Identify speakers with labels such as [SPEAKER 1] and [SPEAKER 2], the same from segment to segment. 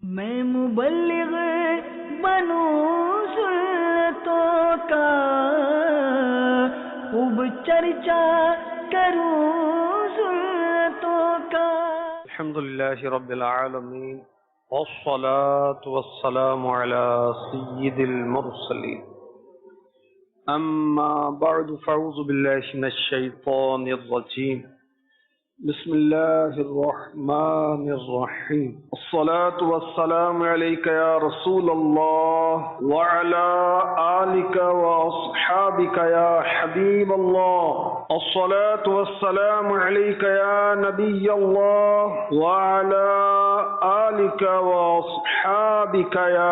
[SPEAKER 1] میں مبلغ بنوں سنتوں کا، خوب چرچا کروں سنتوں کا۔
[SPEAKER 2] الحمدللہ رب العالمین والصلاة والسلام على سید المرسلین، اما بعد فاعوذ باللہ من الشیطان الرجیم، بسم اللہ الرحمن الرحیم، الصلاة والسلام علیک یا رسول اللہ وعلا آلک واصحابک یا حبیب اللہ، الصلاة والسلام علیک یا نبی اللہ وعلا آلک واصحابک یا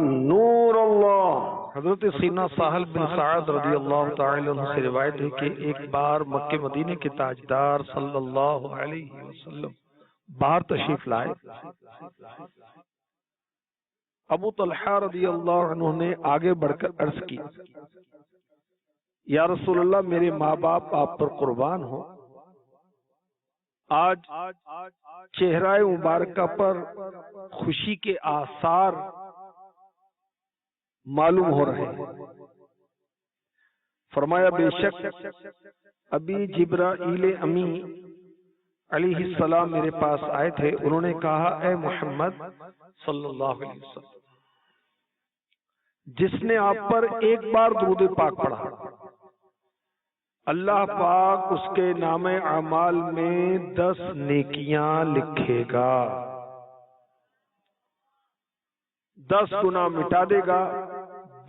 [SPEAKER 2] نور اللہ۔ حضرت سیدنا سہل بن سعد رضی اللہ تعالی عنہ سے روایت ہے کہ ایک بار مکہ مدینے کے تاجدار صلی اللہ علیہ وسلم باہر تشریف لائے۔ ابو طلحہ رضی اللہ عنہ نے آگے بڑھ کر عرض کی، یا رسول اللہ، میرے ماں باپ آپ پر قربان ہوں، آج چہرہ مبارکہ پر خوشی کے آثار معلوم ہو رہے ہیں۔ فرمایا، بے شک ابھی جبرائیل امی علیہ السلام میرے پاس آئے تھے، انہوں نے کہا، اے محمد صلی اللہ علیہ وسلم، جس نے آپ پر ایک بار درود پاک پڑھا، اللہ پاک اس کے نام اعمال میں 10 نیکیاں لکھے گا، 10 گناہ مٹا دے گا،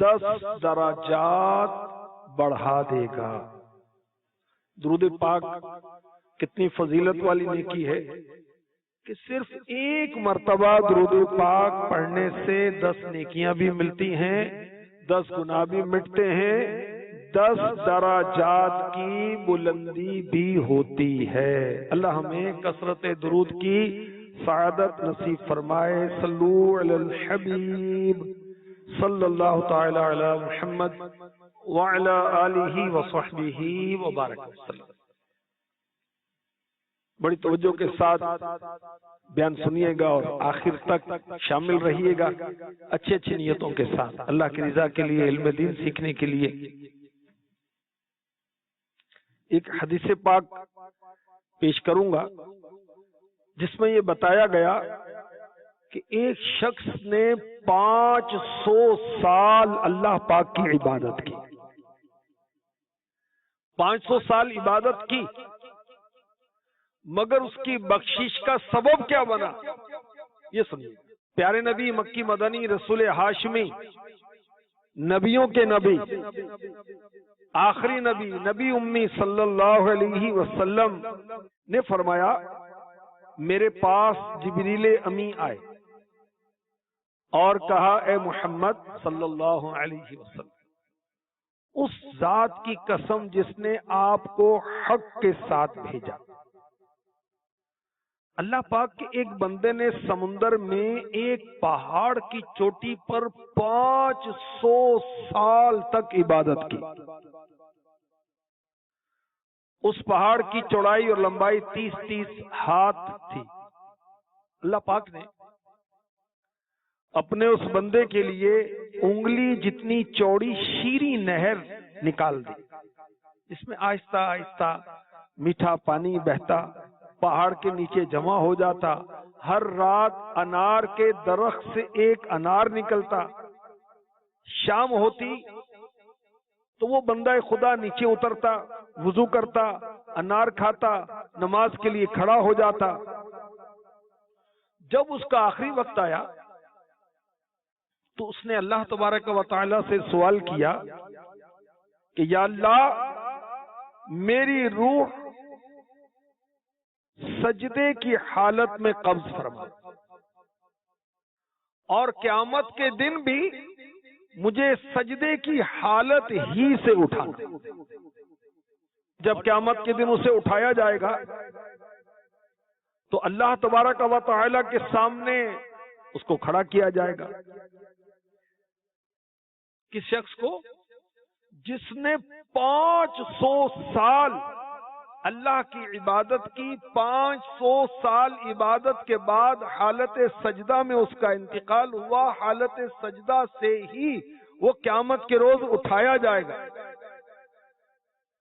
[SPEAKER 2] 10 درجات بڑھا دے گا۔ درود پاک کتنی فضیلت والی نیکی ہے کہ صرف ایک مرتبہ درود پاک پڑھنے سے 10 نیکیاں بھی ملتی ہیں، 10 گناہ بھی مٹتے ہیں، 10 درجات کی بلندی بھی ہوتی ہے۔ اللہ ہمیں کثرت درود کی سعادت نصیب فرمائے۔ صلو علی الحبیب صلی اللہ تعالی علی محمد وعلی آلہ وصحبہ وبارک وسلم۔ بڑی توجہ کے ساتھ بیان سنیے گا اور آخر تک شامل رہیے گا، اچھی اچھی نیتوں کے ساتھ، اللہ کی رضا کے لیے، علم دین سیکھنے کے لیے۔ ایک حدیث پاک پیش کروں گا جس میں یہ بتایا گیا کہ ایک شخص نے 500 سال اللہ پاک کی عبادت کی، 500 سال عبادت کی، مگر اس کی بخشش کا سبب کیا بنا، یہ سنیے۔ پیارے نبی مکی مدنی رسول ہاشمی، نبیوں کے نبی، آخری نبی، نبی امی صلی اللہ علیہ وسلم نے فرمایا، میرے پاس جبریل امی آئے اور کہا، اے محمد صلی اللہ علیہ وسلم، اس ذات کی قسم جس نے آپ کو حق کے ساتھ بھیجا، اللہ پاک کے ایک بندے نے سمندر میں ایک پہاڑ کی چوٹی پر 500 سال تک عبادت کی۔ اس پہاڑ کی چوڑائی اور لمبائی 30 ہاتھ تھی۔ اللہ پاک نے اپنے اس بندے کے لیے انگلی جتنی چوڑی شیریں نہر نکال دی، جس میں آہستہ آہستہ میٹھا پانی بہتا، پہاڑ کے نیچے جمع ہو جاتا، ہر رات انار کے درخت سے ایک انار نکلتا، شام ہوتی تو وہ بندہ خدا نیچے اترتا، وضو کرتا، انار کھاتا، نماز کے لیے کھڑا ہو جاتا۔ جب اس کا آخری وقت آیا تو اس نے اللہ تبارک و تعالی سے سوال کیا کہ یا اللہ، میری روح سجدے کی حالت میں قبض فرما، اور قیامت کے دن بھی مجھے سجدے کی حالت ہی سے اٹھانا۔ جب قیامت کے دن اسے اٹھایا جائے گا تو اللہ تبارک و تعالی کے سامنے اس کو کھڑا کیا جائے گا۔ کس شخص کو؟ جس نے 500 سال اللہ کی عبادت کی، 500 سال عبادت کے بعد حالت سجدہ میں اس کا انتقال ہوا، حالت سجدہ سے ہی وہ قیامت کے روز اٹھایا جائے گا۔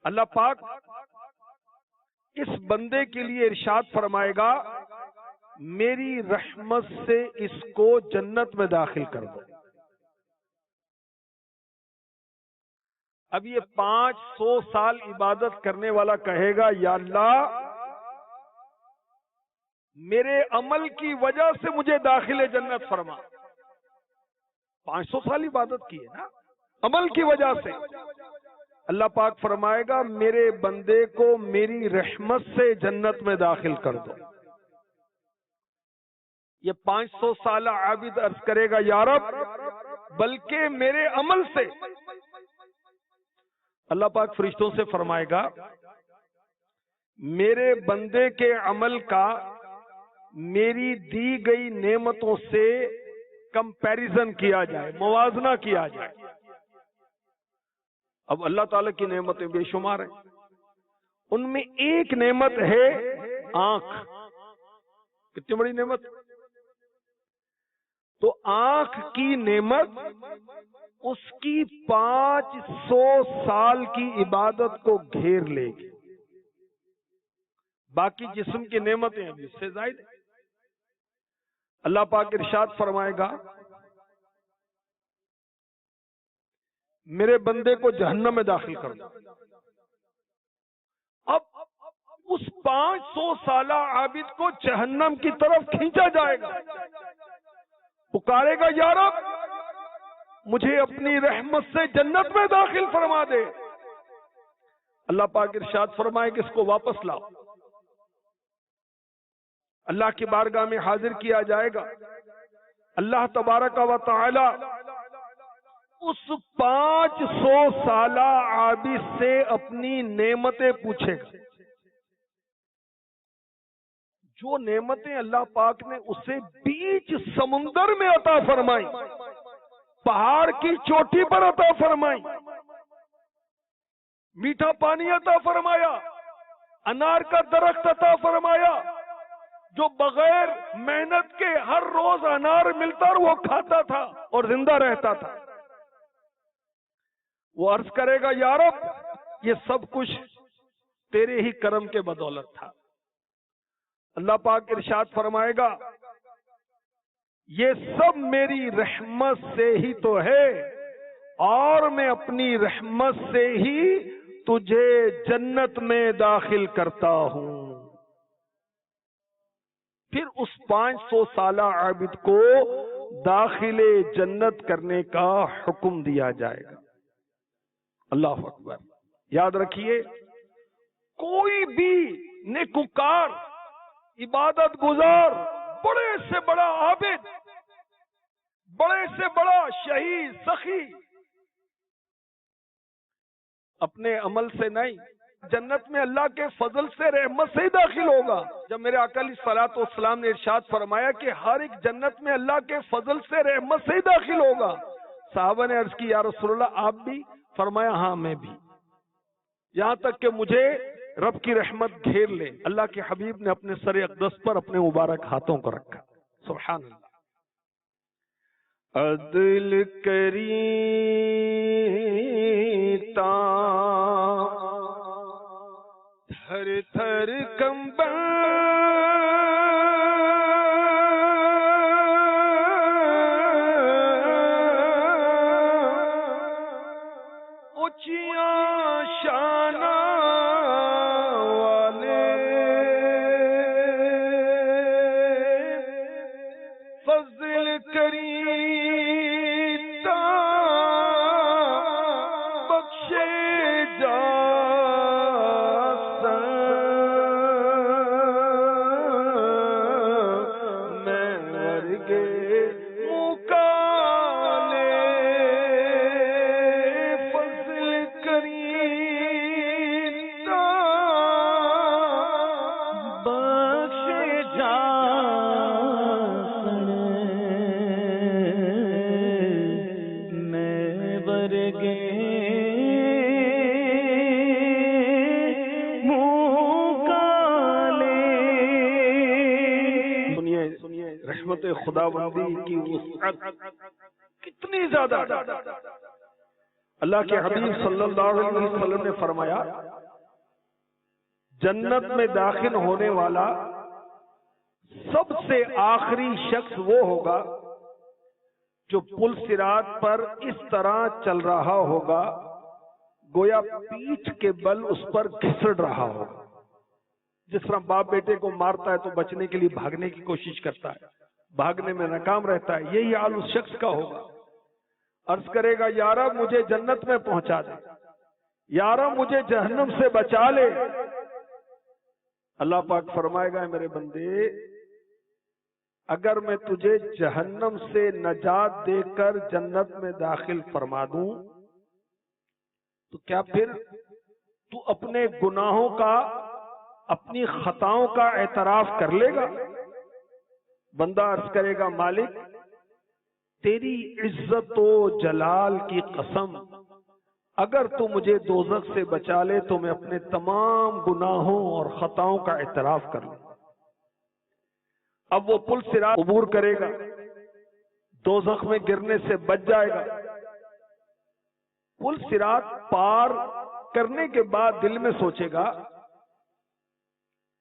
[SPEAKER 2] اللہ پاک اس بندے کے لیے ارشاد فرمائے گا میری رحمت سے اس کو جنت میں داخل کر دو۔ اب یہ 500 سال عبادت کرنے والا کہے گا یا اللہ میرے عمل کی وجہ سے مجھے داخل جنت فرما۔ 500 سال عبادت کی ہے نا، عمل کی وجہ سے۔ اللہ پاک فرمائے گا میرے بندے کو میری رحمت سے جنت میں داخل کر دو۔ یہ 500 سالہ عابد عرض کرے گا یا رب بلکہ میرے عمل سے۔ اللہ پاک فرشتوں سے فرمائے گا میرے بندے کے عمل کا میری دی گئی نعمتوں سے کمپیریزن کیا جائے، موازنہ کیا جائے۔ اب اللہ تعالیٰ کی نعمتیں بے شمار ہیں، ان میں ایک نعمت ہے آنکھ۔ کتنی بڑی نعمت؟ تو آنکھ کی نعمت اس کی 500 سال کی عبادت کو گھیر لے گی۔ باقی جسم کی نعمتیں اب اس سے زائد ہیں۔ اللہ پاک ارشاد فرمائے گا میرے بندے کو جہنم میں داخل کر دو۔ اب اس 500 سالہ عابد کو جہنم کی طرف کھینچا جائے گا، پکارے گا یا رب مجھے اپنی رحمت سے جنت میں داخل فرما دے۔ اللہ پاک ارشاد فرمائے کہ اس کو واپس لاؤ۔ اللہ کی بارگاہ میں حاضر کیا جائے گا۔ اللہ تبارک و تعالی اس 500 سالہ عابد سے اپنی نعمتیں پوچھے گا۔ جو نعمتیں اللہ پاک نے اسے بیچ سمندر میں عطا فرمائی، پہاڑ کی چوٹی پر عطا فرمائی، میٹھا پانی عطا فرمایا، انار کا درخت عطا فرمایا، جو بغیر محنت کے ہر روز انار ملتا اور وہ کھاتا تھا اور زندہ رہتا تھا، وہ عرض کرے گا یا رب یہ سب کچھ تیرے ہی کرم کے بدولت تھا۔ اللہ پاک ارشاد فرمائے گا یہ سب میری رحمت سے ہی تو ہے، اور میں اپنی رحمت سے ہی تجھے جنت میں داخل کرتا ہوں۔ پھر اس 500 سالہ عابد کو داخل جنت کرنے کا حکم دیا جائے گا۔ اللہ اکبر۔ یاد رکھیے کوئی بھی نیکوکار، عبادت گزار، بڑے سے بڑا عابد، بڑے سے بڑا شہید، سخی، اپنے عمل سے نہیں، جنت میں اللہ کے فضل سے، رحمت سے ہی داخل ہوگا۔ جب میرے آقا علیہ الصلوۃ والسلام نے ارشاد فرمایا کہ ہر ایک جنت میں اللہ کے فضل سے، رحمت سے ہی داخل ہوگا، صحابہ نے عرض کی یا رسول اللہ آپ بھی؟ فرمایا ہاں میں بھی، یہاں تک کہ مجھے رب کی رحمت گھیر لے۔ اللہ کے حبیب نے اپنے سر اقدس پر اپنے مبارک ہاتھوں کو رکھا۔ سبحان اللہ۔ عدل کریتا تھر تھر کمبا اونچیاں شانہ والے فضل کریتا بخشے جا خداوندی کی وسعت کتنی زیادہ ہے۔ اللہ کے حبیب صلی اللہ علیہ وسلم نے فرمایا جنت میں داخل ہونے والا سب سے آخری شخص وہ ہوگا جو پل صراط پر اس طرح چل رہا ہوگا گویا پیٹھ کے بل اس پر گھسڑ رہا ہوگا۔ جس طرح باپ بیٹے کو مارتا ہے تو بچنے کے لیے بھاگنے کی کوشش کرتا ہے، بھاگنے میں ناکام رہتا ہے، یہی حال اس شخص کا ہوگا۔ عرض کرے گا یا رب مجھے جنت میں پہنچا دے، یا رب مجھے جہنم سے بچا لے۔ اللہ پاک فرمائے گا میرے بندے اگر میں تجھے جہنم سے نجات دے کر جنت میں داخل فرما دوں تو کیا پھر تو اپنے گناہوں کا، اپنی خطاؤں کا اعتراف کر لے گا؟ بندہ عرض کرے گا مالک تیری عزت و جلال کی قسم اگر تو مجھے دوزخ سے بچا لے تو میں اپنے تمام گناہوں اور خطاؤں کا اعتراف کر لوں۔ اب وہ پل صراط عبور کرے گا، دوزخ میں گرنے سے بچ جائے گا۔ پل صراط پار کرنے کے بعد دل میں سوچے گا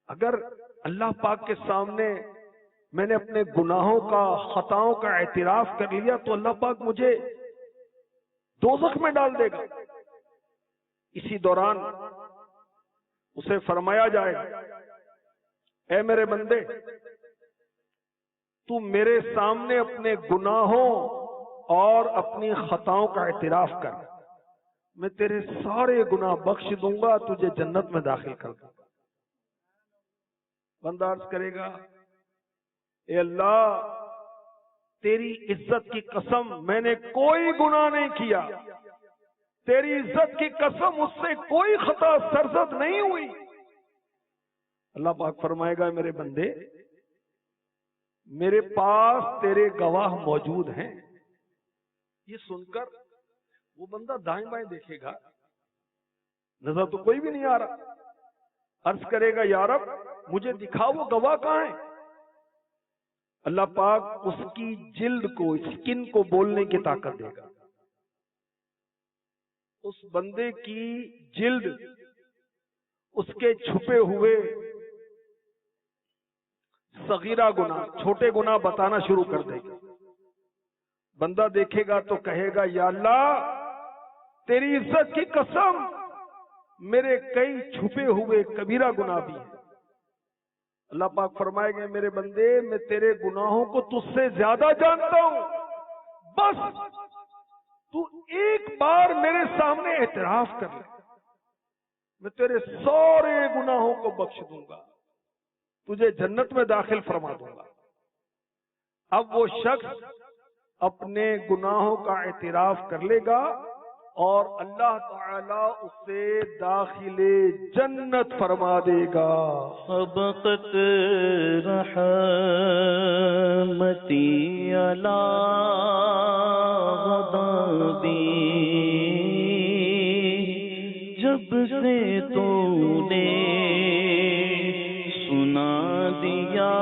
[SPEAKER 2] اگر اللہ پاک کے سامنے میں نے اپنے گناہوں کا، خطاؤں کا اعتراف کر لیا تو اللہ پاک مجھے دوزخ میں ڈال دے گا۔ اسی دوران اسے فرمایا جائے گا اے میرے بندے تو میرے سامنے اپنے گناہوں اور اپنی خطاؤں کا اعتراف کر، میں تیرے سارے گناہ بخش دوں گا، تجھے جنت میں داخل کر دوں گا۔ بندہ عرض کرے گا اے اللہ تیری عزت کی قسم میں نے کوئی گناہ نہیں کیا، تیری عزت کی قسم اس سے کوئی خطا سرزد نہیں ہوئی۔ اللہ پاک فرمائے گا میرے بندے میرے پاس تیرے گواہ موجود ہیں۔ یہ سن کر وہ بندہ دائیں بائیں دیکھے گا، نظر تو کوئی بھی نہیں آ رہا۔ عرض کرے گا یا رب مجھے دکھا وہ گواہ کہاں ہیں؟ اللہ پاک اس کی جلد کو، اسکن کو بولنے کی طاقت دے گا۔ اس بندے کی جلد اس کے چھپے ہوئے صغیرہ گناہ، چھوٹے گناہ بتانا شروع کر دے گا۔ بندہ دیکھے گا تو کہے گا یا اللہ تیری عزت کی قسم میرے کئی چھپے ہوئے کبیرہ گناہ بھی ہیں۔ اللہ پاک فرمائے گا میرے بندے میں تیرے گناہوں کو تجھ سے زیادہ جانتا ہوں، بس تو ایک بار میرے سامنے اعتراف کر لے، میں تیرے سارے گناہوں کو بخش دوں گا، تجھے جنت میں داخل فرما دوں گا۔ اب وہ شخص اپنے گناہوں کا اعتراف کر لے گا اور اللہ تعالی اسے داخل جنت فرما دے گا۔
[SPEAKER 1] سبقت رحمتی علی غضبی جب سے تو نے سنا دیا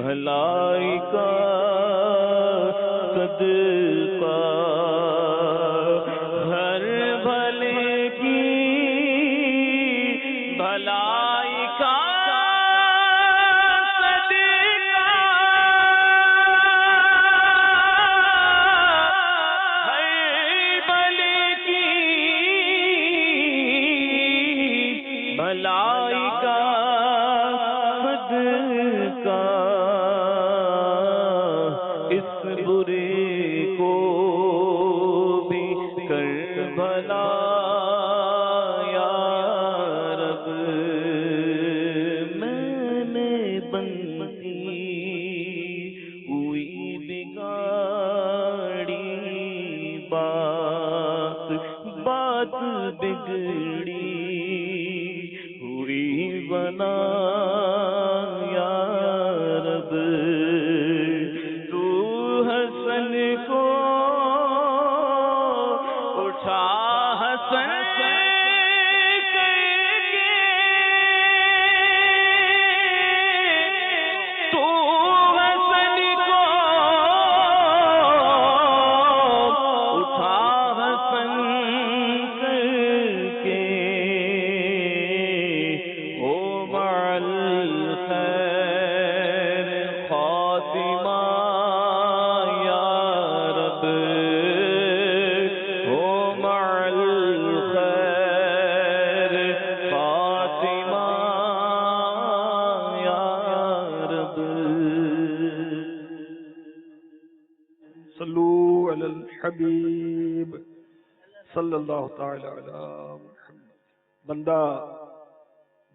[SPEAKER 1] بھلائی کا صدقہ، ہر بھلے کی بھلائی کا صدقہ، ہر بھلے کی بھلائی کا صدقہ، اس برے کو بھی کر بھلا یا رب، میں نے بندی ہوئی بگاڑی بات بگڑی ہوئی بنا یا رب، تو حسن کو اٹھا حسن کر کے، تو حسن کو اٹھا حسن کر کے، او مع الخیر خاتمہ یا رب، او مع الخیر خاتمہ یا رب۔
[SPEAKER 2] صلو علی الحبیب صلی اللہ تعالی علی محمد۔ بندہ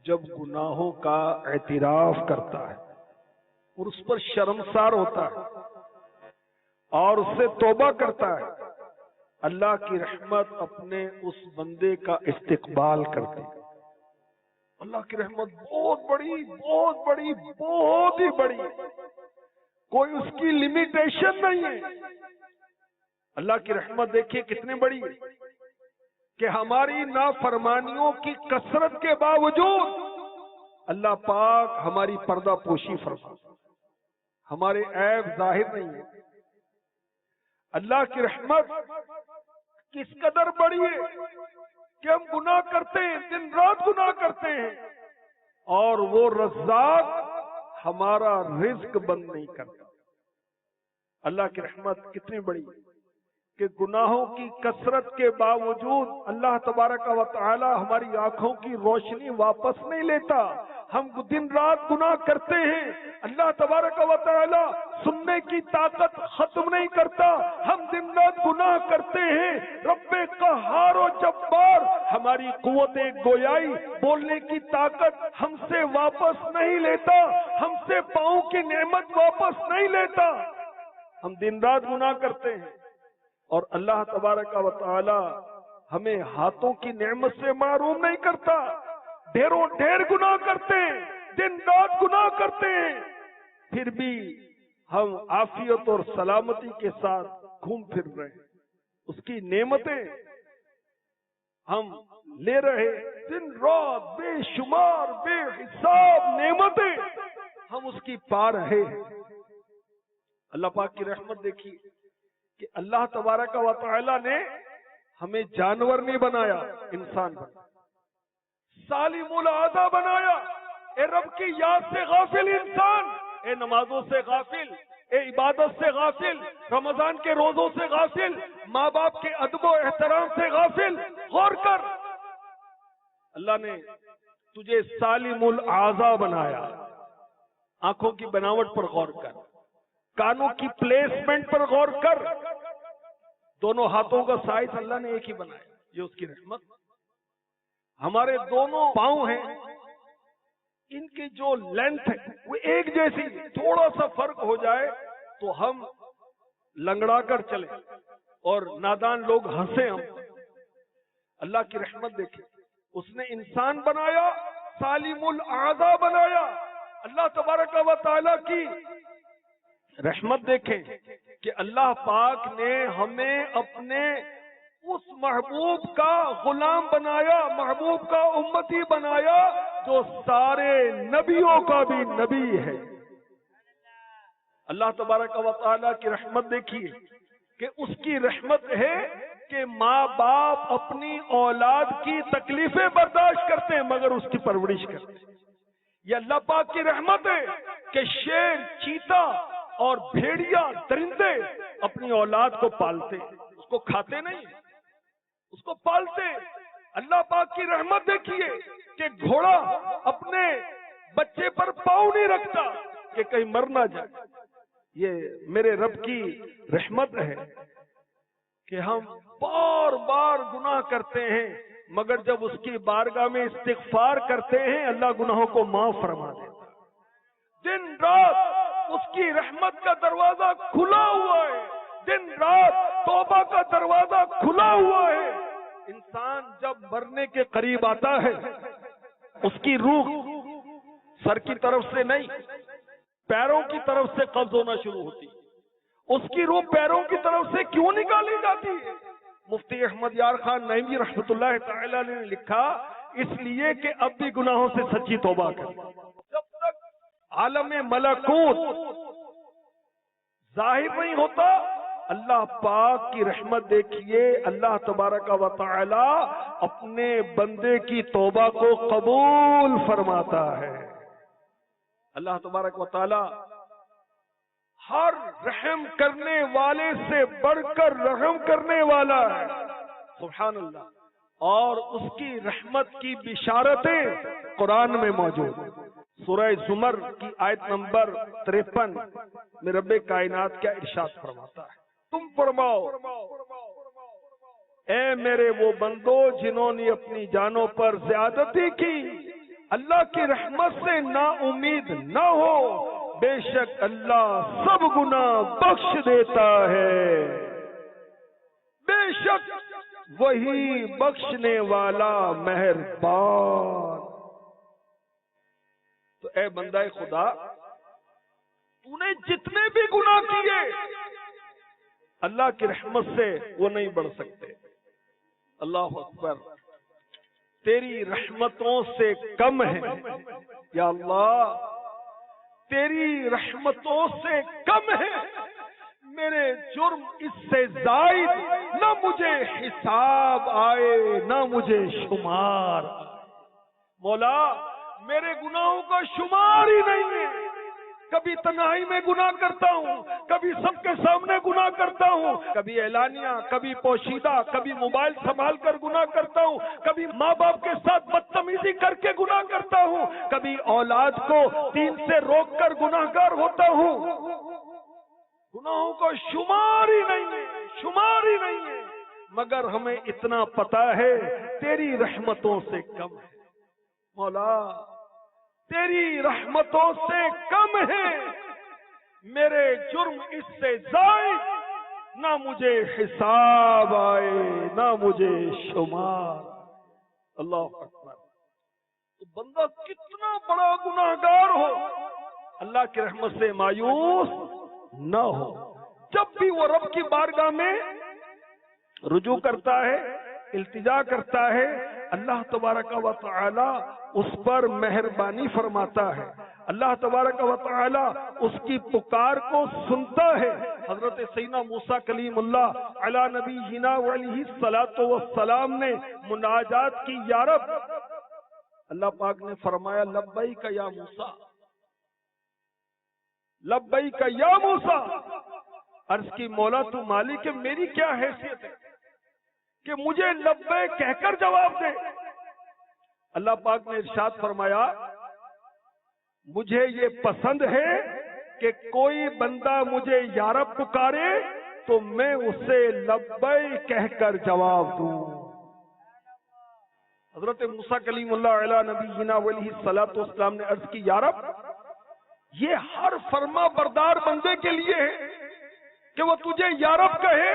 [SPEAKER 2] جب گناہوں کا اعتراف کرتا ہے اور اس پر شرمسار ہوتا ہے اور اس سے توبہ کرتا ہے، اللہ کی رحمت اپنے اس بندے کا استقبال کرتی ہے۔ اللہ کی رحمت بہت بڑی، بہت بڑی، بہت ہی بڑی ہے، کوئی اس کی لمیٹیشن نہیں ہے۔ اللہ کی رحمت دیکھیے کتنی بڑی ہے کہ ہماری نافرمانیوں کی کثرت کے باوجود اللہ پاک ہماری پردہ پوشی فرماتا، ہمارے عیب ظاہر نہیں ہے۔ اللہ کی رحمت کس قدر بڑی ہے کہ ہم گناہ کرتے ہیں، دن رات گناہ کرتے ہیں، اور وہ رزاق ہمارا رزق بند نہیں کرتا۔ اللہ کی رحمت کتنی بڑی ہے کہ گناہوں کی کثرت کے باوجود اللہ تبارک و تعالی ہماری آنکھوں کی روشنی واپس نہیں لیتا۔ ہم دن رات گناہ کرتے ہیں، اللہ تبارک و تعالی سننے کی طاقت ختم نہیں کرتا۔ ہم دن رات گناہ کرتے ہیں، رب قہار و جبار ہماری قوت گویائی، بولنے کی طاقت ہم سے واپس نہیں لیتا، ہم سے پاؤں کی نعمت واپس نہیں لیتا۔ ہم دن رات گناہ کرتے ہیں اور اللہ تبارک و تعالی ہمیں ہاتھوں کی نعمت سے محروم نہیں کرتا۔ ڈھیروں ڈھیر گناہ کرتے ہیں، دن رات گناہ کرتے ہیں، پھر بھی ہم عافیت اور سلامتی کے ساتھ گھوم پھر رہے ہیں۔ اس کی نعمتیں ہم لے رہے، دن رات بے شمار بے حساب نعمتیں ہم اس کی پا رہے ہیں۔ اللہ پاک کی رحمت دیکھیے کہ اللہ تبارک و تعالی نے ہمیں جانور نہیں بنایا، انسان بنایا، سالم الاعضاء بنایا۔ اے رب کی یاد سے غافل انسان، اے نمازوں سے غافل، اے عبادت سے غافل، رمضان کے روزوں سے غافل، ماں باپ کے ادب و احترام سے غافل، غور کر، اللہ نے تجھے سالم الاعضاء بنایا۔ آنکھوں کی بناوٹ پر غور کر، کانوں کی پلیسمنٹ پر غور کر، دونوں ہاتھوں کا سائز اللہ نے ایک ہی بنایا، یہ اس کی رحمت۔ ہمارے دونوں پاؤں ہیں، ان کی جو لینتھ ہے وہ ایک جیسی، تھوڑا سا فرق ہو جائے تو ہم لنگڑا کر چلیں اور نادان لوگ ہنسیں ہم۔ اللہ کی رحمت دیکھیں، اس نے انسان بنایا، سالم الاعضاء بنایا۔ اللہ تبارک و تعالی کی رحمت دیکھیں کہ اللہ پاک نے ہمیں اپنے اس محبوب کا غلام بنایا، محبوب کا امتی بنایا جو سارے نبیوں کا بھی نبی ہے۔ اللہ تبارک و تعالیٰ کی رحمت دیکھیے کہ اس کی رحمت ہے کہ ماں باپ اپنی اولاد کی تکلیفیں برداشت کرتے ہیں مگر اس کی پرورش کرتے ہیں. یہ اللہ پاک کی رحمت ہے کہ شیر، چیتا اور بھیڑیا درندے اپنی اولاد کو پالتے، اس کو کھاتے نہیں، اس کو پالتے. اللہ پاک کی رحمت دیکھیے کہ گھوڑا اپنے بچے پر پاؤں نہیں رکھتا کہ کہیں مر نہ جائے. یہ میرے رب کی رحمت ہے کہ ہم بار بار گناہ کرتے ہیں مگر جب اس کی بارگاہ میں استغفار کرتے ہیں اللہ گناہوں کو معاف فرما دیتا. دن رات اس کی رحمت کا دروازہ کھلا ہوا ہے، دن رات توبہ کا دروازہ کھلا ہوا ہے. انسان جب مرنے کے قریب آتا ہے اس کی روح سر کی طرف سے نہیں پیروں کی طرف سے قبض ہونا شروع ہوتی. اس کی روح پیروں کی طرف سے کیوں نکالی جاتی ہے؟ مفتی احمد یار خان نعیمی رحمۃ اللہ تعالی نے لکھا اس لیے کہ اب بھی گناہوں سے سچی توبہ کر. جب تک عالم ملکوت ظاہر نہیں ہوتا اللہ پاک کی رحمت دیکھیے اللہ تبارک و تعالی اپنے بندے کی توبہ کو قبول فرماتا ہے. اللہ تبارک و تعالی ہر رحم کرنے والے سے بڑھ کر رحم کرنے والا ہے، سبحان اللہ. اور اس کی رحمت کی بشارتیں قرآن میں موجود ہیں. سورہ زمر کی آیت نمبر 53 میں رب کائنات کیا ارشاد فرماتا ہے؟ تم فرماؤ اے میرے وہ بندو جنہوں نے اپنی جانوں پر زیادتی کی اللہ کی رحمت سے نا امید نہ ہو، بے شک اللہ سب گناہ بخش دیتا ہے، بے شک وہی بخشنے والا مہربان. تو اے بندہ خدا تو نے جتنے بھی گناہ کیے اللہ کی رحمت سے وہ نہیں بڑھ سکتے. اللہ اکبر. تیری رحمتوں سے کم ہے یا اللہ، تیری رحمتوں سے کم ہے. میرے جرم اس سے زائد نہ مجھے حساب آئے نہ مجھے شمار. مولا میرے گناہوں کا شمار ہی نہیں ہے. کبھی تنہائی میں گناہ کرتا ہوں، کبھی سب کے سامنے گناہ کرتا ہوں، کبھی اعلانیہ، کبھی پوشیدہ، کبھی موبائل سنبھال کر گناہ کرتا ہوں، کبھی ماں باپ کے ساتھ بدتمیزی کر کے گناہ کرتا ہوں، کبھی اولاد کو دین سے روک کر گناہگار ہوتا ہوں. گناہوں کا شمار ہی نہیں ہے، شمار ہی نہیں ہے. مگر ہمیں اتنا پتا ہے تیری رحمتوں سے کم ہے. مولا تیری رحمتوں سے کم ہے، میرے جرم اس سے زائد نہ مجھے حساب آئے نہ مجھے شمار. اللہ اکبر. تو بندہ کتنا بڑا گناہگار ہو اللہ کی رحمت سے مایوس نہ ہو. جب بھی وہ رب کی بارگاہ میں رجوع کرتا ہے، التجا کرتا ہے، اللہ تبارک و تعالی اس پر مہربانی فرماتا ہے. اللہ تبارک و تعالی اس کی پکار کو سنتا ہے. حضرت سیدنا موسیٰ کلیم اللہ علی نبینا علیہ الصلوۃ والسلام نے مناجات کی، یا رب. اللہ پاک نے فرمایا لبیک یا موسیٰ، لبیک یا موسیٰ. عرض کی مولا تو مالک ہے، میری کیا حیثیت ہے کہ مجھے لبیک کہہ کر جواب دے. اللہ پاک نے ارشاد فرمایا مجھے یہ پسند ہے کہ کوئی بندہ مجھے یا رب پکارے تو میں اسے لبیک کہہ کر جواب دوں. حضرت موسیٰ کلیم اللہ علیہ نبینا علیہ الصلوۃ والسلام نے عرض کی یا رب یہ ہر فرما بردار بندے کے لیے ہے کہ وہ تجھے یا رب کہے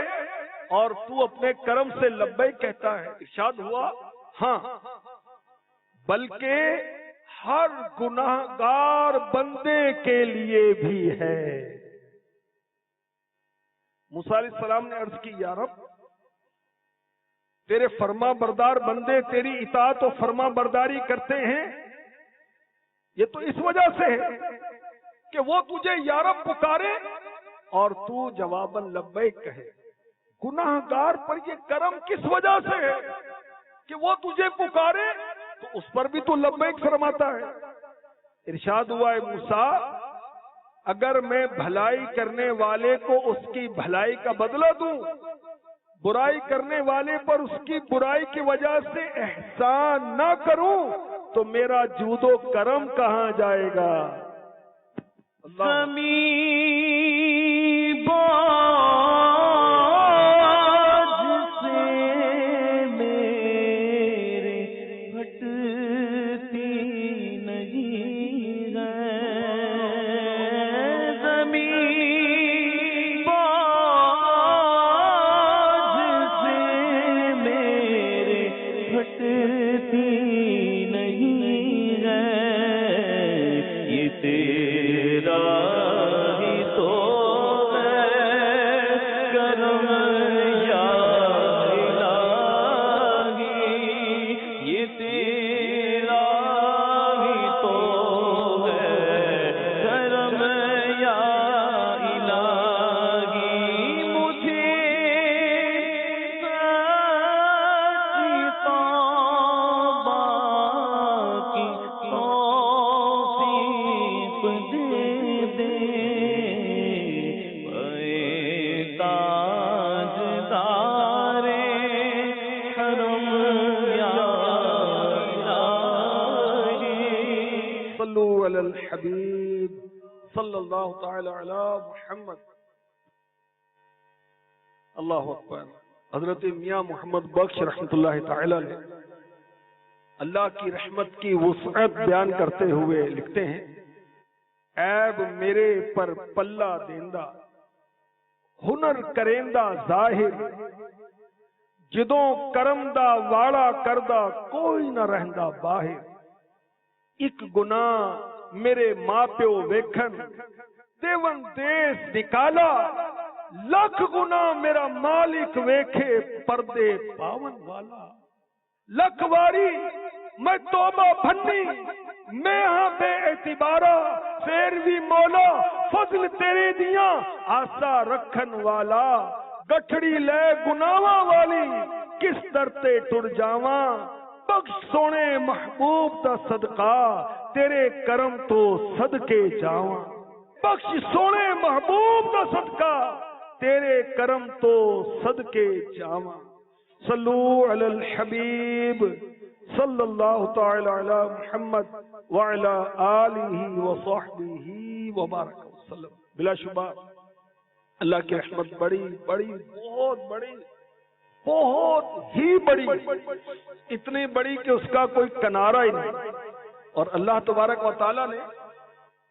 [SPEAKER 2] اور تو اپنے کرم سے لبیک کہتا ہے. ارشاد ہوا ہاں بلکہ ہر گناہگار بندے کے لیے بھی ہے. موسیٰ علیہ السلام نے عرض کی یا رب تیرے فرما بردار بندے تیری اطاعت و فرما برداری کرتے ہیں یہ تو اس وجہ سے ہے کہ وہ تجھے یا رب پکارے اور تو جواباً لبیک کہے. گناہ گار پر یہ کرم کس وجہ سے ہے کہ وہ تجھے پکارے تو اس پر بھی تو لبیک فرماتا ہے. ارشاد ہوا ہے موسیٰ اگر میں بھلائی کرنے والے کو اس کی بھلائی کا بدلہ دوں، برائی کرنے والے پر اس کی برائی کی وجہ سے احسان نہ کروں تو میرا جود و کرم کہاں جائے گا. الحبیب صلی اللہ تعالی علی محمد. اللہ اکبر. حضرت میاں محمد بخش رحمت اللہ تعالی علیہ اللہ کی رحمت کی وسعت بیان کرتے ہوئے لکھتے ہیں عیب میرے پر پلہ دیندہ ہنر کریندہ ظاہر جدوں کرمدہ واڑا کردہ کوئی نہ رہندہ باہر. ایک گناہ میرے ماں پیو ویکھن دیون دیس نکالا لکھ گناہ میرا مالک ویکھے پردے پاون والا. لکھ واری میں توبہ بھنی میں ہاں بے اعتبارا پھر بھی مولا فضل تیرے دیاں آسا رکھن والا. گٹھڑی لے گناواں والی کس در تے ٹر جاواں بخش سونے محبوب دا صدقہ تیرے کرم تو صدقے جاواں. بخش سونے محبوب دا صدقہ تیرے کرم تو صدقے جاواں. صلو علی الحبیب صلی اللہ تعالی علی محمد وعلی آلہ وصحبہ وبارک وسلم. بلا شبہ اللہ کی رحمت بڑی بڑی بہت بڑی بہت ہی بڑی اتنی بڑی کہ اس کا کوئی کنارہ ہی نہیں. اور اللہ تبارک و تعالی نے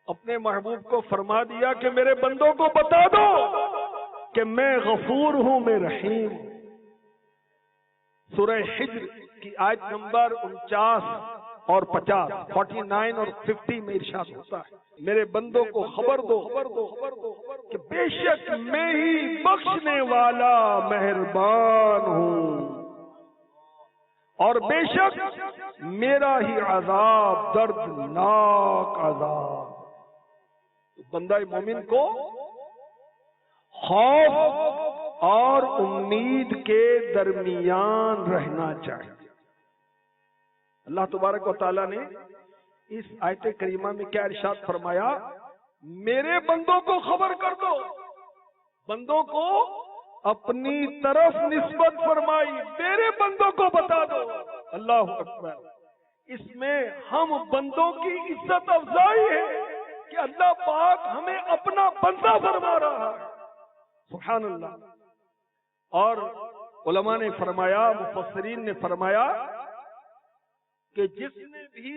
[SPEAKER 2] اپنے محبوب کو فرما دیا کہ میرے بندوں کو بتا دو کہ میں غفور ہوں میں رحیم. سورہ حجر کی آیت نمبر 49 اور 50 49 اور 50 میں ارشاد ہوتا ہے میرے بندوں کو خبر دو کہ بے شک میں ہی بخشنے والا مہربان ہوں اور بے شک میرا ہی عذاب دردناک عذاب. بندہ مومن کو خوف اور امید کے درمیان رہنا چاہیے. اللہ تبارک و تعالیٰ نے اس آیت کریمہ میں کیا ارشاد فرمایا میرے بندوں کو خبر کر دو. بندوں کو اپنی طرف نسبت فرمائی میرے بندوں کو بتا دو. اللہ اکبر. اس میں ہم بندوں کی عزت افزائی ہے کہ اللہ پاک ہمیں اپنا بندہ فرما رہا ہے. سبحان اللہ. اور علماء نے فرمایا مفسرین نے فرمایا کہ جس نے بھی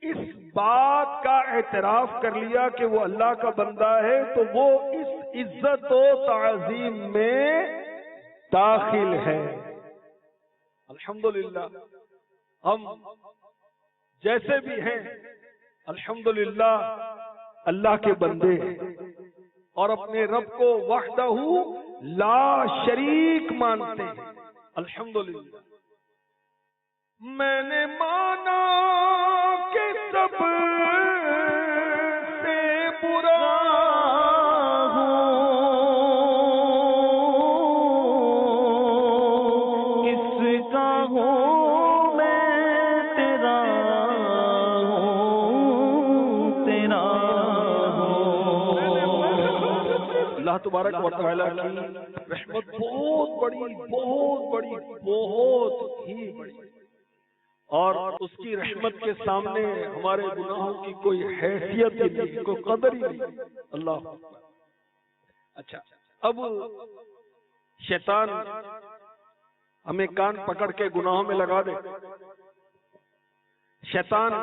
[SPEAKER 2] اس بات کا اعتراف کر لیا کہ وہ اللہ کا بندہ ہے تو وہ اس عزت و تعظیم میں داخل ہے. الحمدللہ ہم جیسے بھی ہیں الحمدللہ اللہ کے بندے ہیں اور اپنے رب کو وحدہ لا شریک مانتے ہیں. الحمدللہ میں نے مانا کہ سب سے برا اللہ تبارک و تعالیٰ کی رحمت بہت بڑی، بہت بڑی، بہت ہی بڑی، اور اس کی رحمت کے سامنے ہمارے گناہوں کی کوئی حیثیت ہی نہیں، کوئی قدر ہی نہیں۔ اللہ اچھا، اب شیطان ہمیں کان پکڑ کے گناہوں میں لگا دے، شیطان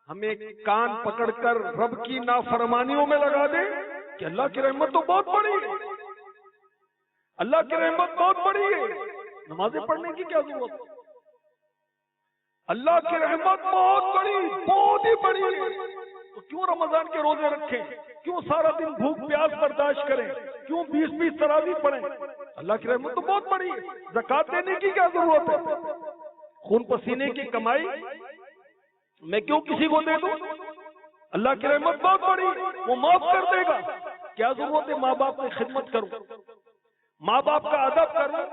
[SPEAKER 2] ہمیں کان پکڑ کر رب کی نافرمانیوں میں لگا دے کہ اللہ کی رحمت تو بہت بڑی ہے، اللہ کی رحمت بہت بڑی ہے، نمازیں پڑھنے کی کیا ضرورت ہے، اللہ کی رحمت بہت بڑی، بہت ہی بڑی ہے، تو کیوں رمضان کے روزے رکھیں، کیوں سارا دن بھوک پیاس برداشت کریں، کیوں 20 تراویح پڑھیں، اللہ کی رحمت تو بہت بڑی ہے، زکات دینے کی کیا ضرورت ہے، خون پسینے کی کمائی میں کیوں کسی کو دے دوں، اللہ کی رحمت بہت بڑی، وہ معاف کر دے گا، کیا ضرورت ہے ماں باپ کی خدمت کروں، ماں باپ کا ادب کروں،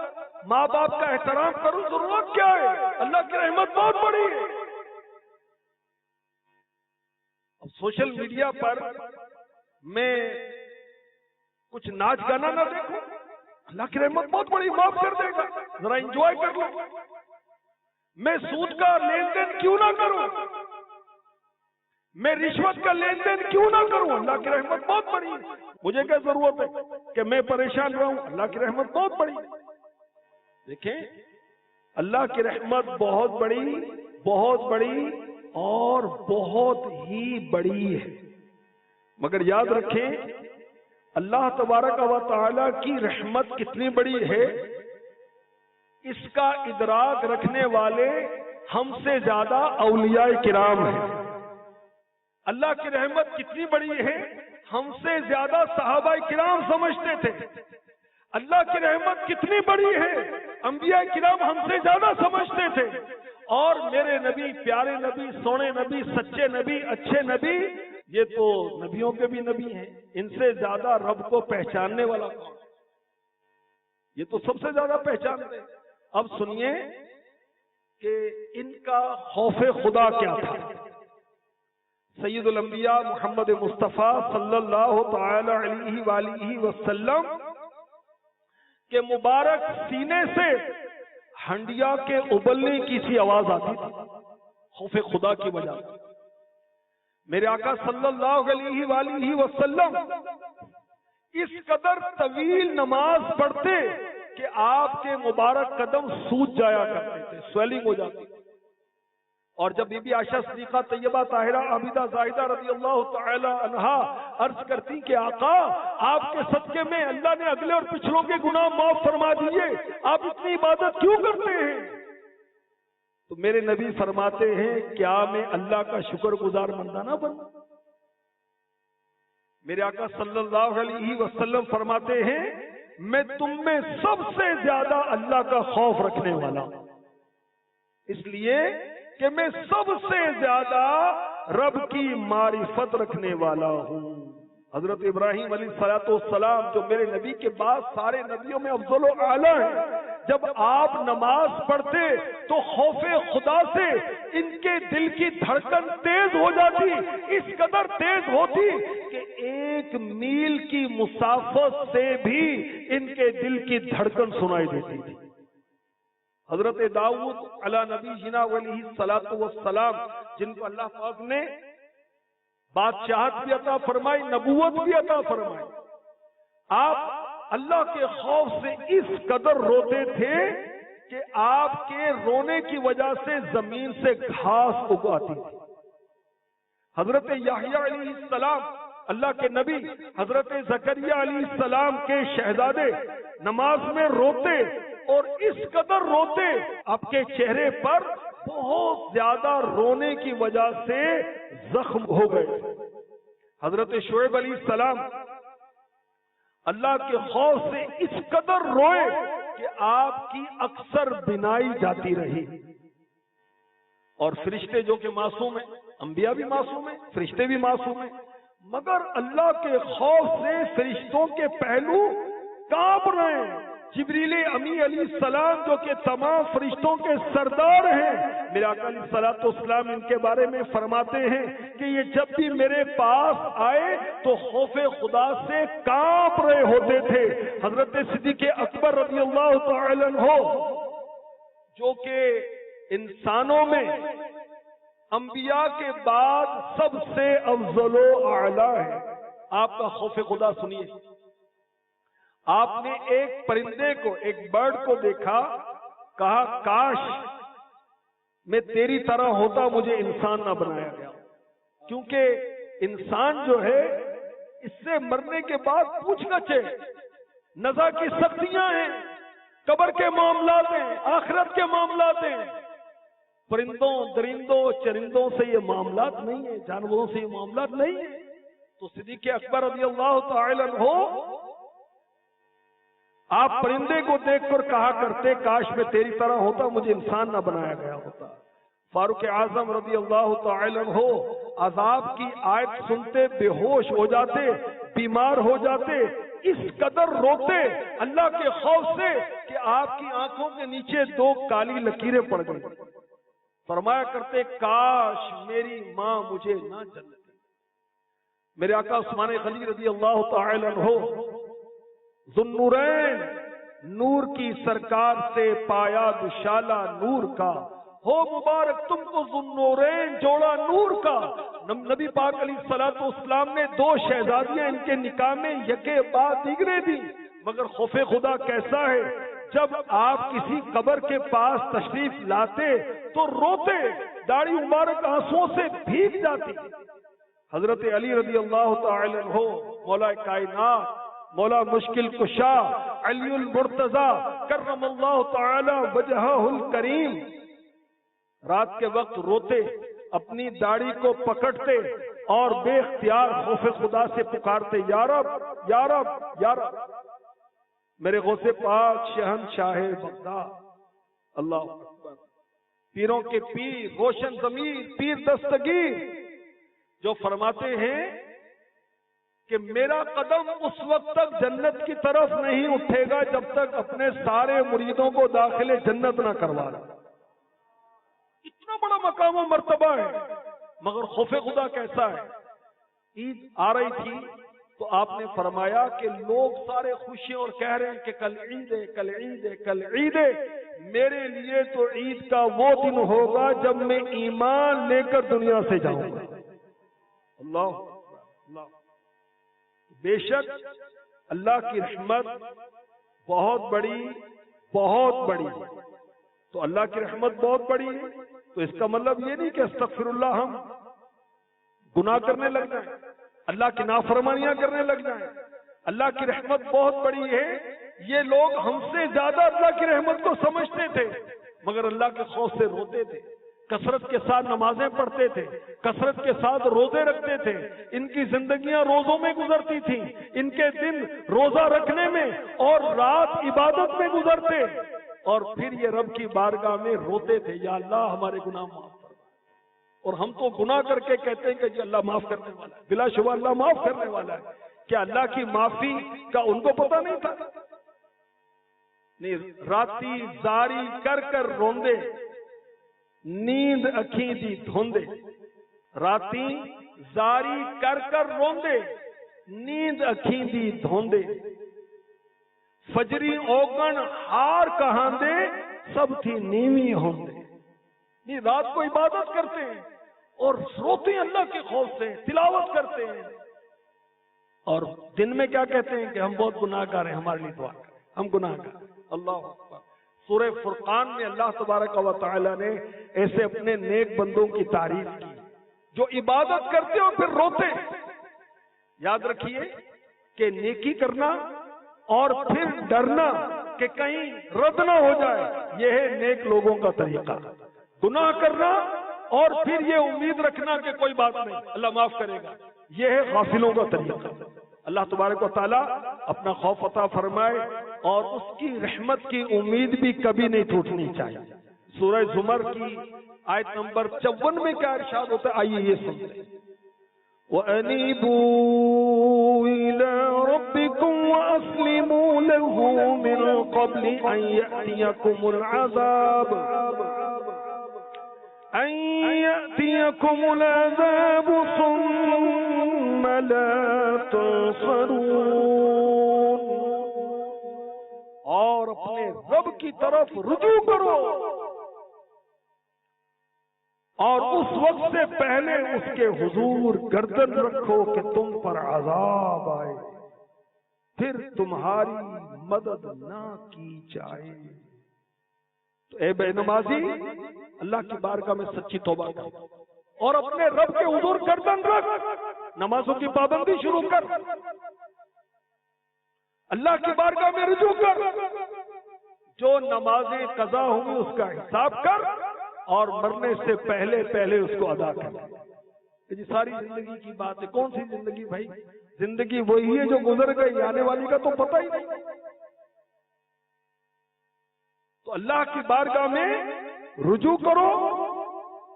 [SPEAKER 2] ماں باپ کا احترام کروں، ضرورت کیا ہے، اللہ کی رحمت بہت بڑی ہے۔ اب سوشل میڈیا پر میں کچھ ناچ گانا نہ دیکھوں، اللہ کی رحمت بہت بڑی، معاف کر دے گا، ذرا انجوائے کر لوں، میں سود کا لین دین کیوں نہ کروں، میں رشوت کا لین دین کیوں نہ کروں، اللہ کی رحمت بہت بڑی ہے، مجھے کیا ضرورت ہے کہ میں پریشان رہوں، اللہ کی رحمت بہت بڑی ہے۔ دیکھیں اللہ کی رحمت بہت بڑی، بہت بڑی اور بہت ہی بڑی ہے، مگر یاد رکھیں اللہ تبارک و تعالی کی رحمت کتنی بڑی ہے، اس کا ادراک رکھنے والے ہم سے زیادہ اولیاء کرام ہیں۔ اللہ کی رحمت کتنی بڑی ہے، ہم سے زیادہ صحابہ کرام سمجھتے تھے، اللہ کی رحمت کتنی بڑی ہے، انبیاء کرام ہم سے زیادہ سمجھتے تھے، اور میرے نبی، پیارے نبی، سونے نبی، سچے نبی، اچھے نبی، یہ تو نبیوں کے بھی نبی ہیں، ان سے زیادہ رب کو پہچاننے والا کون، یہ تو سب سے زیادہ پہچانتے۔ اب سنیے کہ ان کا خوف خدا کیا تھا۔ سید الانبیاء محمد مصطفیٰ صلی اللہ تعالی علیہ وآلہ وسلم کے مبارک سینے سے ہنڈیا کے ابلنے کی سی آواز آتی تھی، خوف خدا کی وجہ سے۔ میرے آقا صلی اللہ علیہ وآلہ وسلم اس قدر طویل نماز پڑھتے کہ آپ کے مبارک قدم سوج جایا کرتے تھے، سویلنگ ہو جاتی، اور جب بی بی عائشہ صدیقہ طیبہ طاہرہ عابدہ زاہدہ رضی اللہ تعالی عنہا عرض کرتی کہ آقا آپ کے صدقے میں اللہ نے اگلے اور پچھلوں کے گناہ معاف فرما دیے، آپ اتنی عبادت کیوں کرتے ہیں؟ تو میرے نبی فرماتے ہیں کیا میں اللہ کا شکر گزار بندہ نہ بنوں؟ میرے آقا صلی اللہ علیہ وسلم فرماتے ہیں میں تم میں سب سے زیادہ اللہ کا خوف رکھنے والا ہوں، اس لیے کہ میں سب سے زیادہ رب کی معرفت رکھنے والا ہوں۔ حضرت ابراہیم علیہ السلام جو میرے نبی کے بعد سارے نبیوں میں افضل و اعلیٰ ہیں، جب آپ نماز پڑھتے تو خوف خدا سے ان کے دل کی دھڑکن تیز ہو جاتی، اس قدر تیز ہوتی کہ 1 میل کی مسافت سے بھی ان کے دل کی دھڑکن سنائی دیتی تھی۔ حضرت داؤد علی نبی جنا علیہ السلام جن کو اللہ پاک نے بادشاہت بھی عطا فرمائی، نبوت بھی عطا فرمائی، آپ اللہ کے خوف سے اس قدر روتے تھے کہ آپ کے رونے کی وجہ سے زمین سے گھاس اگاتی تھی۔ حضرت یحییٰ علیہ السلام اللہ کے نبی، حضرت زکریا علیہ السلام کے شہزادے نماز میں روتے، اور اس قدر روتے آپ کے چہرے پر بہت زیادہ رونے کی وجہ سے زخم ہو گئے۔ حضرت شعیب علیہ السلام اللہ کے خوف سے اس قدر روئے کہ آپ کی اکثر بینائی جاتی رہی، اور فرشتے جو کہ معصوم ہیں، انبیاء بھی معصوم ہیں، فرشتے بھی معصوم ہیں، مگر اللہ کے خوف سے فرشتوں کے پہلو کانپ رہے ہیں، جبریل امی علیہ السلام جو کہ تمام فرشتوں کے سردار ہیں، میرے آقا علیہ الصلوۃ والسلام ان کے بارے میں فرماتے ہیں کہ یہ جب بھی میرے پاس آئے تو خوف خدا سے کانپ رہے ہوتے تھے۔ حضرت صدیق اکبر رضی اللہ تعالی عنہ جو کہ انسانوں میں انبیاء کے بعد سب سے افضل و اعلیٰ ہے، آپ کا خوف خدا سنیے۔ آپ نے ایک پرندے کو، ایک برڈ کو دیکھا، کہا کاش میں تیری طرح ہوتا، مجھے انسان نہ بنایا گیا، کیونکہ انسان جو ہے اس سے مرنے کے بعد پوچھ گچھ ہے، نزا کی سختیاں ہیں، قبر کے معاملات ہیں، آخرت کے معاملات ہیں۔ پرندوں، درندوں، چرندوں سے یہ معاملات نہیں ہیں، جانوروں سے یہ معاملات نہیں ہیں۔ تو صدیق اکبر رضی اللہ تعالی عنہ آپ پرندے کو دیکھ کر کہا کرتے کاش میں تیری طرح ہوتا، مجھے انسان نہ بنایا گیا ہوتا۔ فاروق اعظم رضی اللہ تعالی عنہ عذاب کی آیت سنتے بے ہوش ہو جاتے، بیمار ہو جاتے، اس قدر روتے اللہ کے خوف سے کہ آپ کی آنکھوں کے نیچے 2 کالی لکیریں پڑ گئی۔ فرمایا کرتے کاش میری ماں مجھے نہ جنتی۔ میرے آقا عثمان غنی رضی اللہ تعالی عنہ ذوالنورین، نور کی سرکار سے پایا دشالہ نور کا، ہو مبارک تم کو ذوالنورین جوڑا نور کا۔ نبی پاک علیہ الصلوۃ والسلام نے 2 شہزادیاں ان کے نکاح میں یکے بعد دیگرے دی، مگر خوف خدا کیسا ہے، جب آپ کسی قبر کے پاس تشریف لاتے تو روتے، داڑھی مبارک آنسوؤں سے بھیگ جاتی۔ حضرت علی رضی اللہ تعالی عنہ، مولا کائنات، مولا مشکل کشا، علی المرتضی کرم اللہ تعالی وجہہ الکریم، رات کے وقت روتے، اپنی داڑھی کو پکڑتے اور بے اختیار خوف خدا سے پکارتے، یا رب یا رب یا رب، میرے غوث پاک شہنشاہ بغداد، اللہ اکبر، پیروں کے پیر، روشن ضمیر، پیر دستگیر، جو فرماتے ہیں کہ میرا قدم اس وقت تک جنت کی طرف نہیں اٹھے گا جب تک اپنے سارے مریدوں کو داخل جنت نہ کروا لے۔ اتنا بڑا مقام و مرتبہ ہے، مگر خوف خدا کیسا ہے۔ عید آ رہی تھی تو آپ نے فرمایا کہ لوگ سارے خوشی اور کہہ رہے ہیں کہ کل عید ہے، کل عید ہے، کل عید ہے، میرے لیے تو عید کا وہ دن ہوگا جب میں ایمان لے کر دنیا سے جاؤں گا۔ اللہ اللہ، بے شک اللہ کی رحمت بہت بڑی، بہت بڑی، تو اللہ کی رحمت بہت بڑی ہے تو اس کا مطلب یہ نہیں کہ استغفر اللہ ہم گناہ کرنے لگ جائیں، اللہ کی نافرمانیاں کرنے لگ جائیں۔ اللہ کی رحمت بہت بڑی ہے، یہ لوگ ہم سے زیادہ اللہ کی رحمت کو سمجھتے تھے، مگر اللہ کے خوف سے روتے تھے، کثرت کے ساتھ نمازیں پڑھتے تھے، کثرت کے ساتھ روزے رکھتے تھے، ان کی زندگیاں روزوں میں گزرتی تھیں، ان کے دن روزہ رکھنے میں اور رات عبادت میں گزرتے، اور پھر یہ رب کی بارگاہ میں روتے تھے، یا اللہ ہمارے گناہ معاف کر۔ اور ہم تو گناہ کر کے کہتے ہیں کہ جی اللہ معاف کرنے والا ہے، بلا شبہ اللہ معاف کرنے والا ہے۔ کیا اللہ کی معافی کا ان کو پتہ نہیں تھا؟ نہیں، راتی زاری کر کر روندے، نیند اکھیں دی دھوندے، راتی زاری کر کر روندے، نیند اکھیں دی دھوندے، فجری اوگن ہار کہاندے، سب تھی نیوی ہوندے۔ نہیں، رات کو عبادت کرتے ہیں اور روتے ہیں اللہ کے خوف سے، تلاوت کرتے ہیں، اور دن میں کیا کہتے ہیں کہ ہم بہت گناہگار ہیں، ہمارے لیے دعا کریں، ہم گناہگار ہیں۔ اللہ اکبر۔ سورہ فرقان میں اللہ تبارک و تعالی نے ایسے اپنے نیک بندوں کی تعریف کی جو عبادت کرتے اور پھر روتے۔ یاد رکھیے کہ نیکی کرنا اور پھر ڈرنا کہ کہیں رد نہ ہو جائے، یہ ہے نیک لوگوں کا طریقہ۔ گناہ کرنا اور پھر یہ امید رکھنا کہ کوئی بات نہیں، اللہ معاف کرے گا، یہ ہے غافلوں کا طریقہ۔ اللہ تبارک و تعالی اپنا خوف عطا فرمائے اور اس کی رحمت کی امید بھی کبھی نہیں ٹوٹنی چاہیے۔ سورہ زمر کی آیت نمبر 54 میں کیا ارشاد ہوتا ہے، آئیے یہ سنتے ہیں۔ وَأَنِيبُوا إِلَىٰ رَبِّكُمْ وَأَسْلِمُوا له من قبل أن يأتيكم العذاب ثم لا تنصرون. اور اپنے رب کی طرف رجوع کرو اور اس وقت سے پہلے اس کے حضور گردن رکھو کہ تم پر عذاب آئے، پھر تمہاری مدد نہ کی جائے. تو اے بے نمازی، اللہ کی بارگاہ میں سچی توبہ کر اور اپنے رب کے حضور گردن رکھ، نمازوں کی پابندی شروع کر، اللہ کی بارگاہ میں رجوع کر، جو نمازیں قضا ہوں گی اس کا حساب کر اور مرنے سے پہلے پہلے اس کو ادا کر. یہ ساری زندگی کی بات ہے. کون سی زندگی بھائی؟ زندگی وہی ہے جو گزر گئی، آنے والی کا تو پتہ ہی نہیں. تو اللہ کی بارگاہ میں رجوع کرو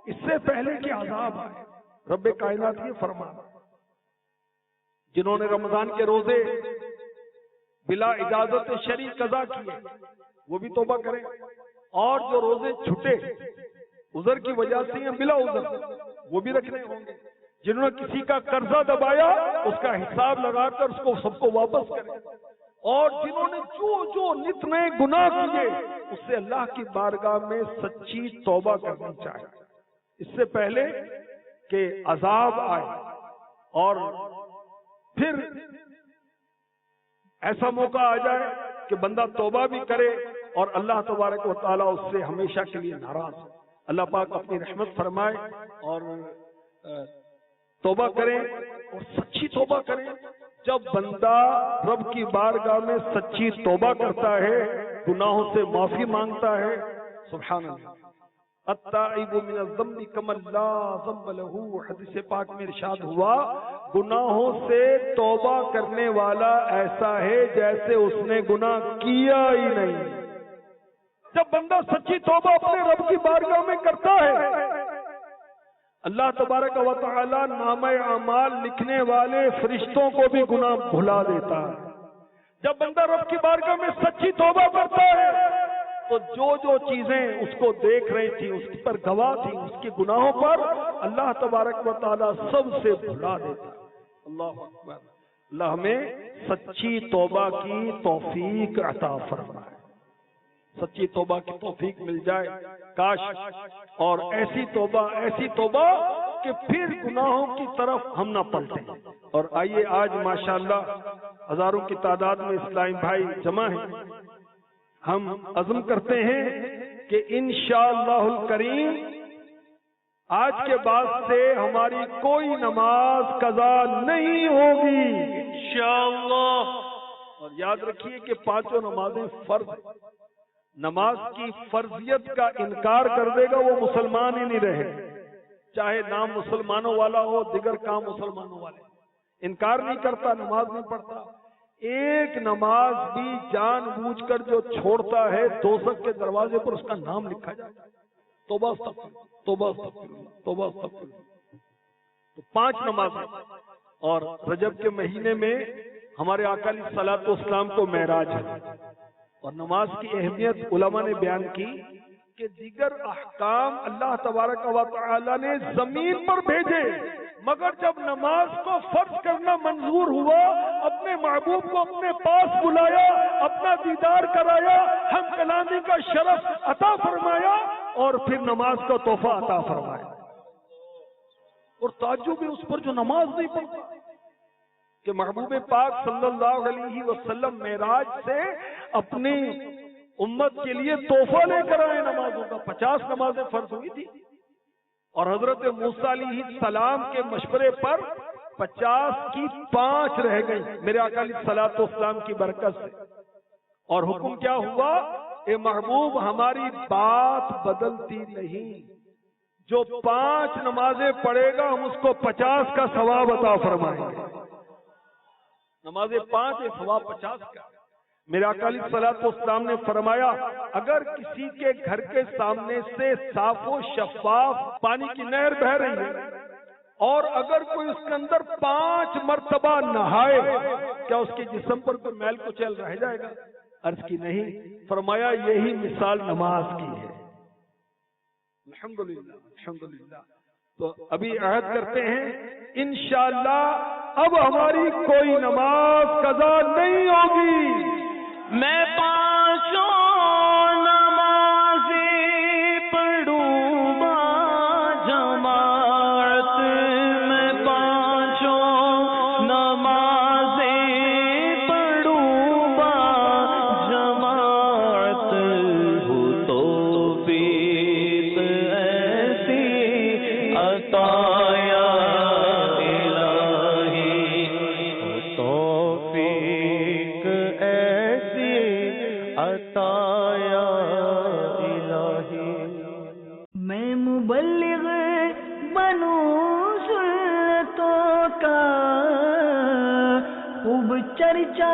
[SPEAKER 2] اس سے پہلے کہ عذاب آئے. رب کائنات یہ فرما، جنہوں نے رمضان کے روزے بلا اجازت شرعی قضا کیے وہ بھی توبہ کریں، اور جو روزے چھٹے عذر کی وجہ سے یا بلا عذر وہ بھی رکھنے ہوں گے. جنہوں نے کسی کا قرضہ دبایا اس کا حساب لگا کر اس کو سب کو واپس کریں، اور جنہوں نے جو نت نئے گناہ کیے اس سے اللہ کی بارگاہ میں سچی توبہ کرنی چاہیے اس سے پہلے کہ عذاب آئے. اور پھر ایسا موقع آ جائے کہ بندہ توبہ بھی کرے اور اللہ تبارک و تعالیٰ اس سے ہمیشہ کے لیے ناراض. اللہ پاک اپنی رحمت فرمائے اور توبہ کریں اور سچی توبہ کریں. جب بندہ رب کی بارگاہ میں سچی توبہ کرتا ہے، گناہوں سے معافی مانگتا ہے، سبحان اللہ، التائب من الذنب کمن لا ذنب له، حدیث پاک میں ارشاد ہوا گناہوں سے توبہ کرنے والا ایسا ہے جیسے اس نے گناہ کیا ہی نہیں. جب بندہ سچی توبہ اپنے رب کی بارگاہ میں کرتا ہے، اللہ تبارک و تعالی نامہ اعمال لکھنے والے فرشتوں کو بھی گناہ بھلا دیتا ہے. جب بندہ رب کی بارگاہ میں سچی توبہ کرتا ہے تو جو چیزیں اس کو دیکھ رہی تھی، اس پر گواہ تھی، اس کے گناہوں پر اللہ تبارک و تعالی سب سے بھلا دیتا ہے. اللہ اکبر. اللہ ہمیں سچی توبہ کی توفیق عطا فرمائے. سچی توبہ کی توفیق مل جائے کاش، اور ایسی توبہ کہ پھر گناہوں کی طرف ہم نہ پلٹیں. اور آئیے آج ماشاءاللہ ہزاروں کی تعداد میں اسلامی بھائی جمع ہیں. ہم عزم کرتے ہیں کہ انشاءاللہ الکریم آج کے بعد سے ہماری کوئی نماز قضا نہیں ہوگی انشاءاللہ. اور یاد رکھیے کہ پانچوں نمازیں فرض ہیں. نماز کی فرضیت کا انکار کر دے گا وہ مسلمان ہی نہیں رہے، چاہے نام مسلمانوں والا ہو، دیگر کام مسلمانوں والے. انکار نہیں کرتا، نماز نہیں پڑھتا. ایک نماز بھی جان بوجھ کر جو چھوڑتا ہے دوزخ کے دروازے پر اس کا نام لکھا جاتا ہے. توبہ استغفر، توبہ استغفر، توبہ استغفر. تو 5 نمازیں. اور رجب کے مہینے میں ہمارے آقا علیہ الصلوۃ والسلام کو معراج ہے. اور نماز کی اہمیت علماء نے بیان کی کہ دیگر احکام اللہ تبارک و تعالی نے زمین پر بھیجے، مگر جب نماز کو فرض کرنا منظور ہوا، اپنے محبوب کو اپنے پاس بلایا، اپنا دیدار کرایا، ہم کلامی کا شرف عطا فرمایا اور پھر نماز کا تحفہ عطا فرمایا. اور تعجب ہے اس پر جو نماز نہیں پڑھتا کہ محبوب پاک صلی اللہ علیہ وسلم معراج سے اپنی امت کے لیے تحفہ لے کر آئے نمازوں کا. 50 نمازیں فرض ہوئی تھی اور حضرت موسیٰ علیہ السلام کے مشورے پر 50 کی 5 رہ گئی میرے آقا علیہ الصلوۃ والسلام کی برکت سے. اور حکم کیا ہوا؟ اے محبوب ہماری بات بدلتی نہیں، جو 5 نمازیں پڑھے گا ہم اس کو 50 کا ثواب عطا فرمائیں گے. نمازیں 5 ہے، ثواب 50 کا. میرے آقا علیہ الصلوۃ والسلام نے فرمایا اگر کسی کے گھر کے سامنے سے صاف و شفاف پانی کی نہر بہہ رہی ہے اور اگر کوئی اس کے اندر 5 مرتبہ نہائے کیا اس کے جسم پر کوئی میل کچیل رہ جائے گا؟ عرض کی نہیں. فرمایا یہی مثال نماز کی ہے. الحمدللہ الحمدللہ. تو ابھی عہد کرتے ہیں انشاءاللہ اب ہماری کوئی نماز قضا نہیں ہوگی.
[SPEAKER 1] میں پانچوں نمازیں پڑھوں با جماعت، میں پانچوں نمازیں پڑھوں با جماعت، ہو توفیق ایسی عطا یا الہی، ہو توفیق ایسی عطا یا الہی.
[SPEAKER 3] میں مبلغ بنوں سنتوں کا خوب چرچا